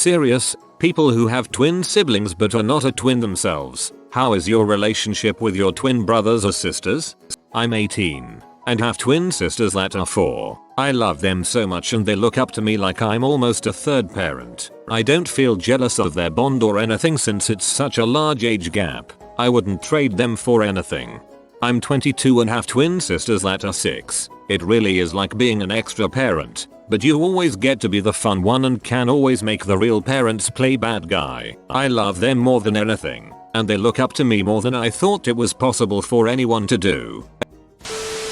Serious, people who have twin siblings but are not a twin themselves. How is your relationship with your twin brothers or sisters? I'm 18 and have twin sisters that are 4. I love them so much and they look up to me like I'm almost a third parent. I don't feel jealous of their bond or anything since it's such a large age gap. I wouldn't trade them for anything. I'm 22 and have twin sisters that are 6. It really is like being an extra parent, but you always get to be the fun one and can always make the real parents play bad guy. I love them more than anything, and they look up to me more than I thought it was possible for anyone to do.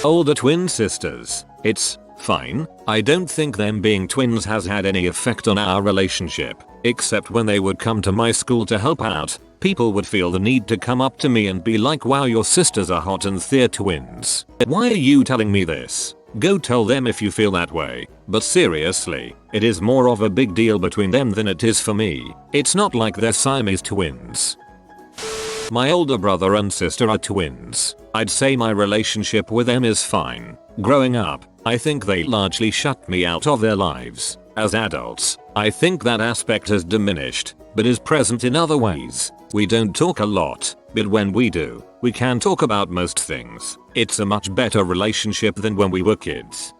Older twin sisters. It's fine. I don't think them being twins has had any effect on our relationship, except when they would come to my school to help out. People would feel the need to come up to me and be like, wow, your sisters are hot and they're twins. Why are you telling me this? Go tell them if you feel that way. But seriously, it is more of a big deal between them than it is for me. It's not like they're Siamese twins. My older brother and sister are twins. I'd say my relationship with them is fine. Growing up, I think they largely shut me out of their lives. As adults, I think that aspect has diminished, but is present in other ways. We don't talk a lot, but when we do, we can talk about most things. It's a much better relationship than when we were kids.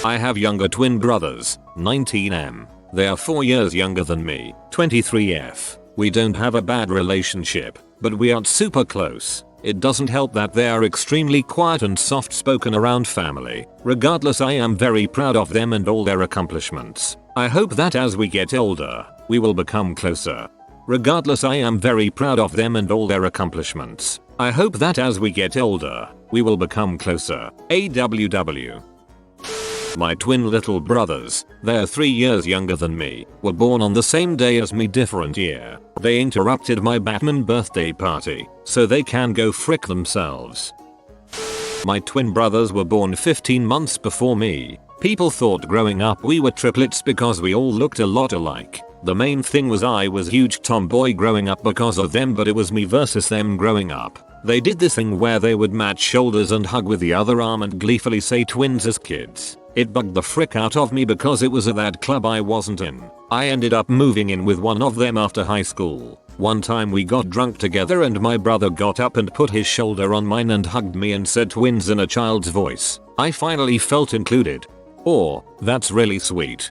I have younger twin brothers, 19M. They are 4 years younger than me, 23F. We don't have a bad relationship, but we aren't super close. It doesn't help that they are extremely quiet and soft-spoken around family. Regardless, I am very proud of them and all their accomplishments. I hope that as we get older, we will become closer. Regardless, I am very proud of them and all their accomplishments. I hope that as we get older, we will become closer. AWW. My twin little brothers, they're 3 years younger than me, were born on the same day as me, different year. They interrupted my Batman birthday party, so they can go frick themselves. My twin brothers were born 15 months before me. People thought growing up we were triplets because we all looked a lot alike. The main thing was I was a huge tomboy growing up because of them, but it was me versus them growing up. They did this thing where they would match shoulders and hug with the other arm and gleefully say twins as kids. It bugged the frick out of me because it was at that club I wasn't in. I ended up moving in with one of them after high school. One time we got drunk together and my brother got up and put his shoulder on mine and hugged me and said twins in a child's voice. I finally felt included. Oh, that's really sweet.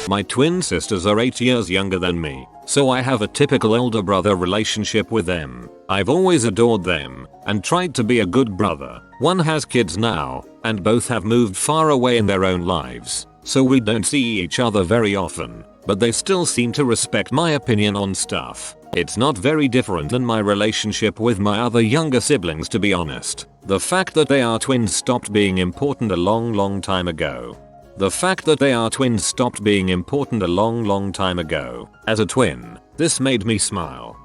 My twin sisters are 8 years younger than me, so I have a typical older brother relationship with them. I've always adored them and tried to be a good brother. One has kids now, and both have moved far away in their own lives, so we don't see each other very often, but they still seem to respect my opinion on stuff. It's not very different than my relationship with my other younger siblings, to be honest. The fact that they are twins stopped being important a long time ago. The fact that they are twins stopped being important a long time ago. As a twin, this made me smile.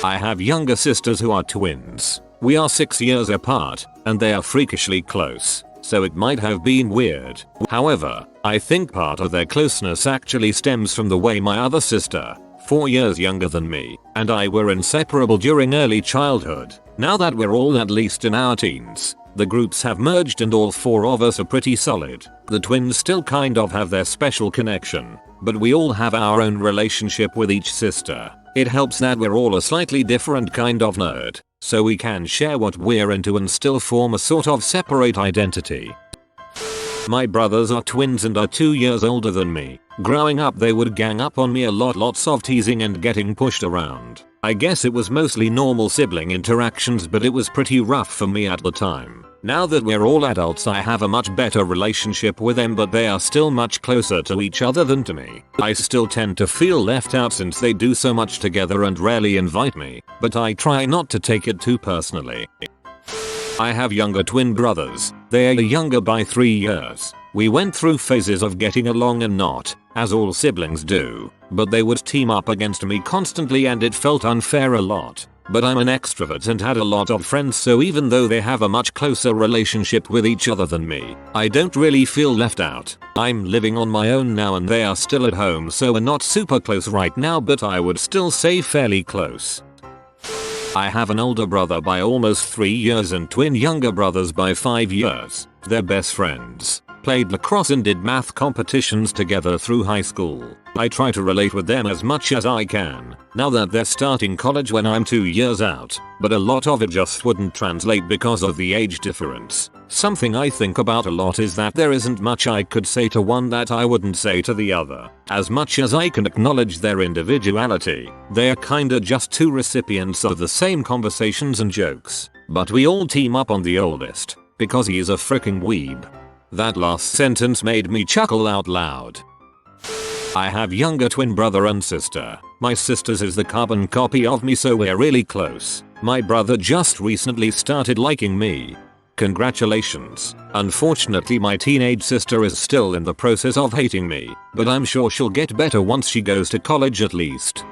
I have younger sisters who are twins. We are 6 years apart, and they are freakishly close, so it might have been weird. However, I think part of their closeness actually stems from the way my other sister, 4 years younger than me, and I were inseparable during early childhood. Now that we're all at least in our teens, the groups have merged and all 4 of us are pretty solid. The twins still kind of have their special connection, but we all have our own relationship with each sister. It helps that we're all a slightly different kind of nerd, so we can share what we're into and still form a sort of separate identity. My brothers are twins and are 2 years older than me. Growing up they would gang up on me a lot, lots of teasing and getting pushed around. I guess it was mostly normal sibling interactions, but it was pretty rough for me at the time. Now that we're all adults I have a much better relationship with them, but they are still much closer to each other than to me. I still tend to feel left out since they do so much together and rarely invite me, but I try not to take it too personally. I have younger twin brothers. They are younger by 3 years. We went through phases of getting along and not, as all siblings do, but they would team up against me constantly and it felt unfair a lot. But I'm an extrovert and had a lot of friends, so even though they have a much closer relationship with each other than me, I don't really feel left out. I'm living on my own now and they are still at home, so we're not super close right now, but I would still say fairly close. I have an older brother by almost 3 years and twin younger brothers by 5 years. They're best friends. played lacrosse and did math competitions together through high school. I try to relate with them as much as I can, now that they're starting college when I'm 2 years out, but a lot of it just wouldn't translate because of the age difference. Something I think about a lot is that there isn't much I could say to one that I wouldn't say to the other. As much as I can acknowledge their individuality, they are kinda just two recipients of the same conversations and jokes. But we all team up on the oldest, because he's a freaking weeb. That last sentence made me chuckle out loud. I have younger twin brother and sister. My sister's is the carbon copy of me, so we're really close. My brother just recently started liking me. Congratulations. Unfortunately, my teenage sister is still in the process of hating me, but I'm sure she'll get better once she goes to college at least.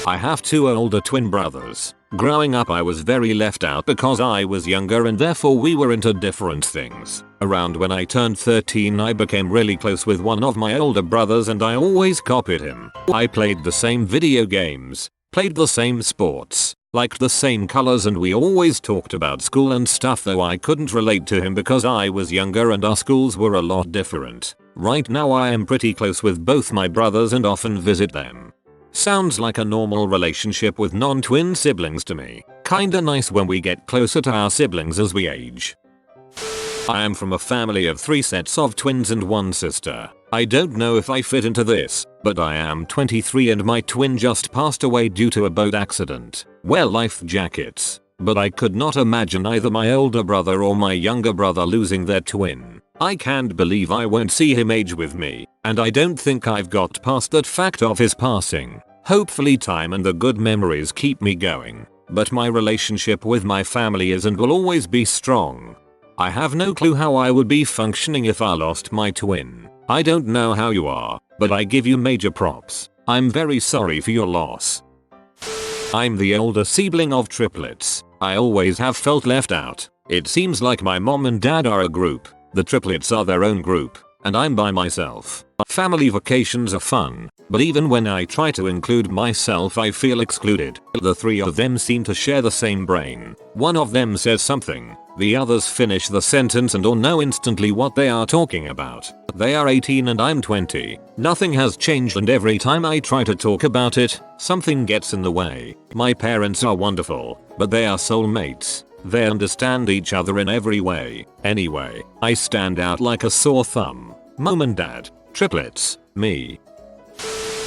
I have 2 older twin brothers. Growing up I was very left out because I was younger and therefore we were into different things. Around when I turned 13 I became really close with one of my older brothers and I always copied him. I played the same video games, played the same sports, liked the same colors, and we always talked about school and stuff, though I couldn't relate to him because I was younger and our schools were a lot different. Right now I am pretty close with both my brothers and often visit them. Sounds like a normal relationship with non-twin siblings to me. Kinda nice when we get closer to our siblings as we age. I am from a family of 3 sets of twins and 1 sister. I don't know if I fit into this, but I am 23 and my twin just passed away due to a boat accident. Wear life jackets. But I could not imagine either my older brother or my younger brother losing their twin. I can't believe I won't see him age with me, and I don't think I've got past that fact of his passing. Hopefully time and the good memories keep me going, but my relationship with my family is and will always be strong. I have no clue how I would be functioning if I lost my twin. I don't know how you are, but I give you major props. I'm very sorry for your loss. I'm the older sibling of triplets. I always have felt left out. It seems like my mom and dad are a group, the triplets are their own group, and I'm by myself. Family vacations are fun, but even when I try to include myself I feel excluded. The 3 of them seem to share the same brain. One of them says something, the others finish the sentence and or know instantly what they are talking about. They are 18 and I'm 20. Nothing has changed, and every time I try to talk about it, something gets in the way. My parents are wonderful, but they are soulmates. They understand each other in every way. Anyway, I stand out like a sore thumb. Mom and dad, triplets, me.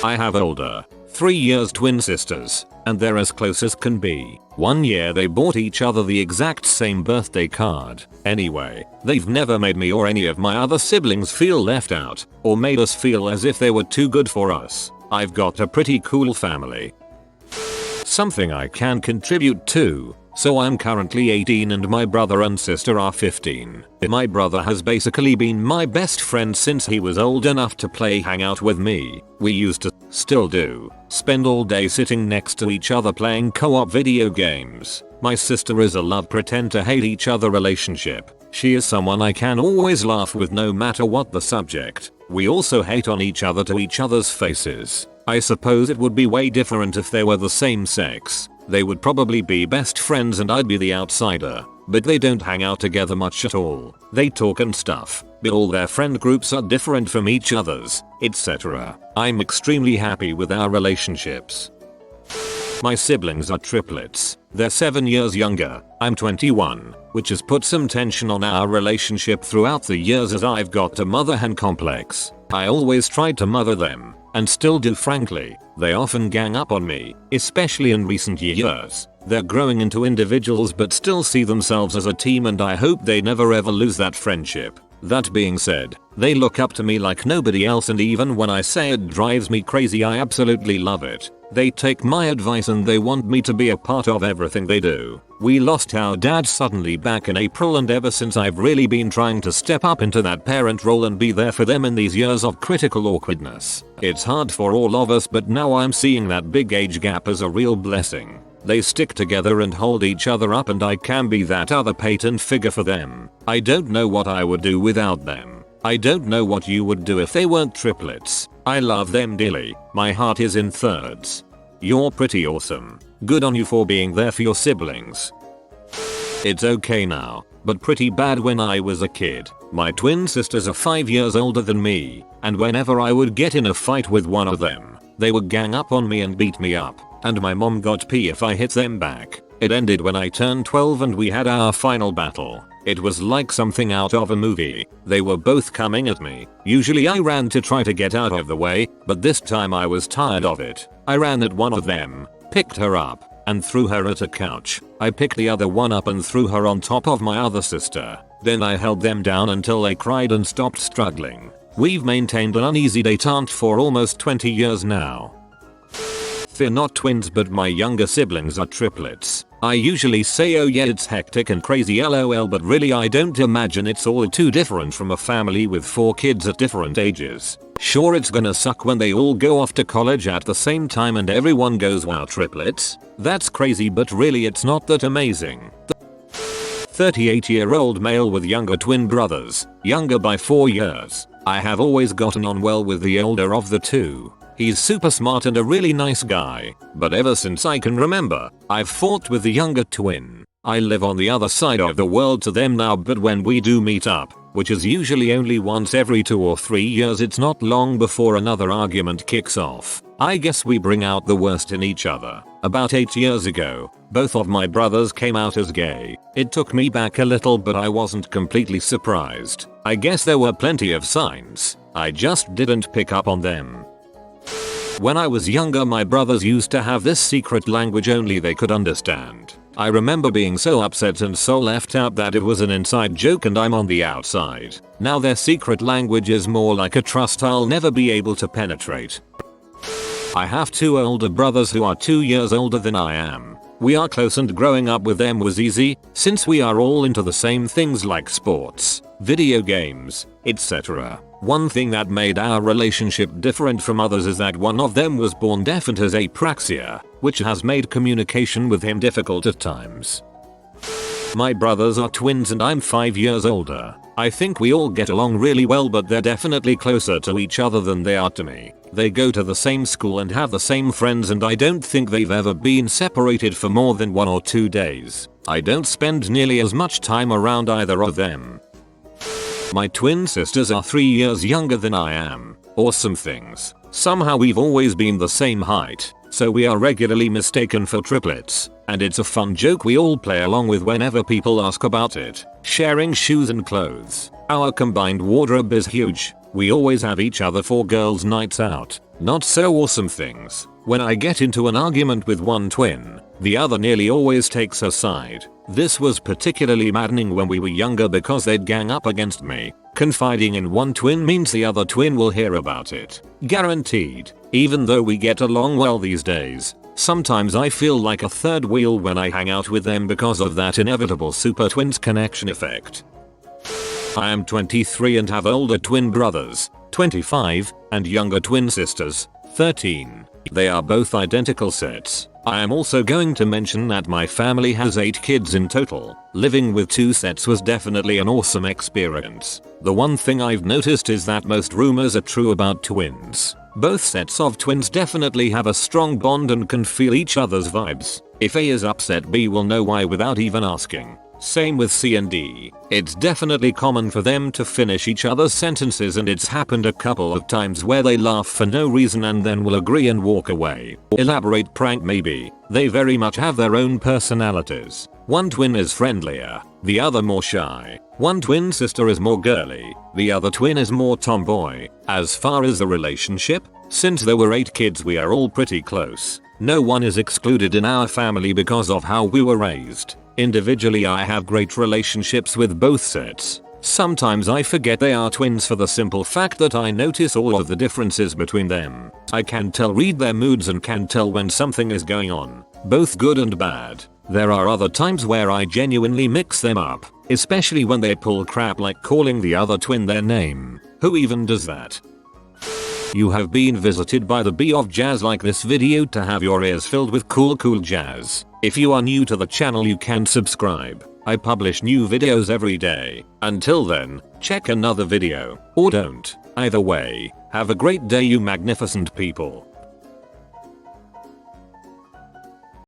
I have older, 3 years twin sisters, and they're as close as can be. One year they bought each other the exact same birthday card. Anyway, they've never made me or any of my other siblings feel left out, or made us feel as if they were too good for us. I've got a pretty cool family. Something I can contribute to. So I'm currently 18 and my brother and sister are 15. My brother has basically been my best friend since he was old enough to play hang out with me. We used to, still do, spend all day sitting next to each other playing co-op video games. My sister is a love pretend to hate each other relationship. She is someone I can always laugh with no matter what the subject. We also hate on each other to each other's faces. I suppose it would be way different if they were the same sex. They would probably be best friends and I'd be the outsider, but they don't hang out together much at all. They talk and stuff, but all their friend groups are different from each other's, etc. I'm extremely happy with our relationships. My siblings are triplets. They're 7 years younger. I'm 21, which has put some tension on our relationship throughout the years as I've got a mother hen complex. I always tried to mother them, and still do frankly. They often gang up on me, especially in recent years. They're growing into individuals but still see themselves as a team, and I hope they never ever lose that friendship. That being said, they look up to me like nobody else, and even when I say it drives me crazy I absolutely love it. They take my advice and they want me to be a part of everything they do. We lost our dad suddenly back in April, and ever since I've really been trying to step up into that parent role and be there for them in these years of critical awkwardness. It's hard for all of us, but now I'm seeing that big age gap as a real blessing. They stick together and hold each other up, and I can be that other patent figure for them. I don't know what I would do without them. I don't know what you would do if they weren't triplets. I love them dearly. My heart is in thirds. You're pretty awesome. Good on you for being there for your siblings. It's okay now, but pretty bad when I was a kid. My twin sisters are 5 years older than me, and whenever I would get in a fight with one of them, they would gang up on me and beat me up, and my mom got pee if I hit them back. It ended when I turned 12 and we had our final battle. It was like something out of a movie. They were both coming at me. Usually I ran to try to get out of the way, but this time I was tired of it. I ran at one of them, picked her up, and threw her at a couch. I picked the other one up and threw her on top of my other sister. Then I held them down until they cried and stopped struggling. We've maintained an uneasy detente for almost 20 years now. They're not twins, but my younger siblings are triplets. I usually say oh yeah it's hectic and crazy lol, but really I don't imagine it's all too different from a family with 4 kids at different ages. Sure, it's gonna suck when they all go off to college at the same time and everyone goes wow triplets? That's crazy, but really it's not that amazing. 38-year-old male with younger twin brothers, younger by 4 years. I have always gotten on well with the older of the two. He's super smart and a really nice guy, but ever since I can remember, I've fought with the younger twin. I live on the other side of the world to them now, but when we do meet up, which is usually only once every 2 or 3 years, it's not long before another argument kicks off. I guess we bring out the worst in each other. About 8 years ago, both of my brothers came out as gay. It took me back a little, but I wasn't completely surprised. I guess there were plenty of signs. I just didn't pick up on them. When I was younger, my brothers used to have this secret language only they could understand. I remember being so upset and so left out that it was an inside joke and I'm on the outside. Now their secret language is more like a trust I'll never be able to penetrate. I have 2 older brothers who are 2 years older than I am. We are close and growing up with them was easy, since we are all into the same things like sports, video games, etc. One thing that made our relationship different from others is that one of them was born deaf and has apraxia, which has made communication with him difficult at times. My brothers are twins and I'm 5 years older. I think we all get along really well, but they're definitely closer to each other than they are to me. They go to the same school and have the same friends, and I don't think they've ever been separated for more than 1 or 2 days. I don't spend nearly as much time around either of them. My twin sisters are 3 years younger than I am. Awesome things. Somehow we've always been the same height, so we are regularly mistaken for triplets, and it's a fun joke we all play along with whenever people ask about it. Sharing shoes and clothes. Our combined wardrobe is huge. We always have each other for girls' nights out. Not so awesome things. When I get into an argument with one twin, the other nearly always takes her side. This was particularly maddening when we were younger because they'd gang up against me. Confiding in one twin means the other twin will hear about it. Guaranteed. Even though we get along well these days, sometimes I feel like a third wheel when I hang out with them because of that inevitable super twins connection effect. I am 23 and have older twin brothers, 25, and younger twin sisters, 13. They are both identical sets. I am also going to mention that my family has 8 kids in total. Living with 2 sets was definitely an awesome experience. The one thing I've noticed is that most rumors are true about twins. Both sets of twins definitely have a strong bond and can feel each other's vibes. If A is upset, B will know why without even asking. Same with C and D. It's definitely common for them to finish each other's sentences, and it's happened a couple of times where they laugh for no reason and then will agree and walk away. Elaborate prank maybe. They very much have their own personalities. One twin is friendlier, the other more shy. One twin sister is more girly, the other twin is more tomboy. As far as the relationship, since there were 8 kids we are all pretty close. No one is excluded in our family because of how we were raised. Individually I have great relationships with both sets. Sometimes I forget they are twins for the simple fact that I notice all of the differences between them. I can read their moods and can tell when something is going on, both good and bad. There are other times where I genuinely mix them up, especially when they pull crap like calling the other twin their name. Who even does that? You have been visited by the bee of jazz. Like this video to have your ears filled with cool jazz. If you are new to the channel, you can subscribe. I publish new videos every day. Until then, check another video, or don't. Either way, have a great day you magnificent people.